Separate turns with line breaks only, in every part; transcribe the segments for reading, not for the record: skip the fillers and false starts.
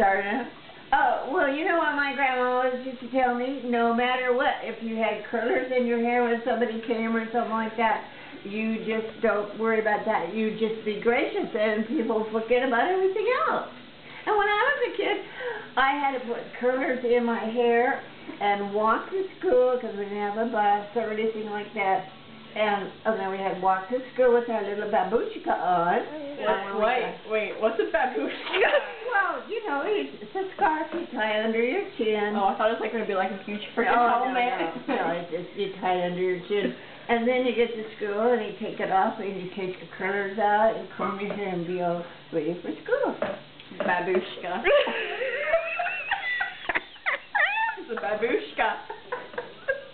starting. Oh, well, you know what my grandma always used to tell me? No matter what, if you had curlers in your hair when somebody came or something like that, you just don't worry about that. You just be gracious and people forget about everything else. And when I was a kid, I had to put curlers in my hair and walk to school because we didn't have a bus or anything like that. And then we had walked to school with our little babushka on.
Wait, what's a babushka?
Well, you know, it's a scarf you tie under your chin.
Oh, I thought it was like going to be like a huge freaking helmet.
No, it's just you tie it under your chin. And then you get to school and you take it off and you take the curlers out and comb your hair and be all ready for school.
Babushka. It's a babushka.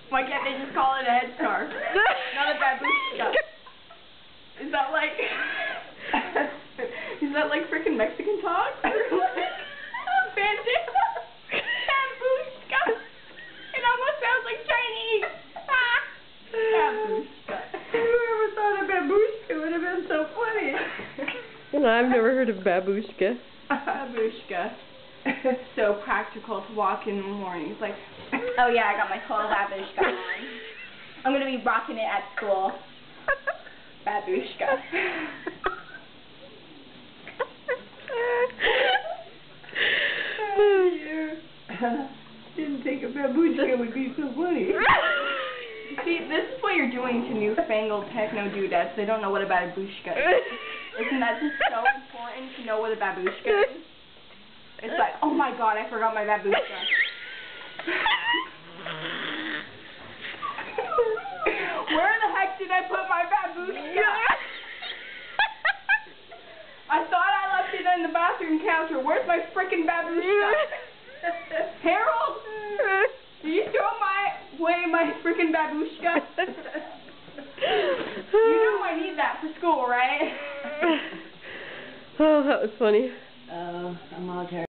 Why can't they just call it a headscarf? Not a babushka. Is that like... is that like freaking Mexican talk? Bandana? Babushka. It almost sounds like Chinese. Babushka.
Whoever thought a babushka would have been so funny.
I've never heard of babushka.
Babushka. So practical to walk in the morning. It's like, oh yeah, I got my full babushka on. I'm going to be rocking it at school. Babushka.
Oh dear. Didn't think a babushka would be so funny.
See, this is what you're doing to newfangled techno dudettes. They don't know what a babushka is. Isn't that just so important to know what a babushka is? It's like, oh my god, I forgot my babushka. Where the heck did I put my babushka? I thought I left it on the bathroom counter. Where's my frickin' babushka? Harold? Did you throw away my frickin' babushka? You know I need that for school, right?
Oh, that was funny.
I'm all tired.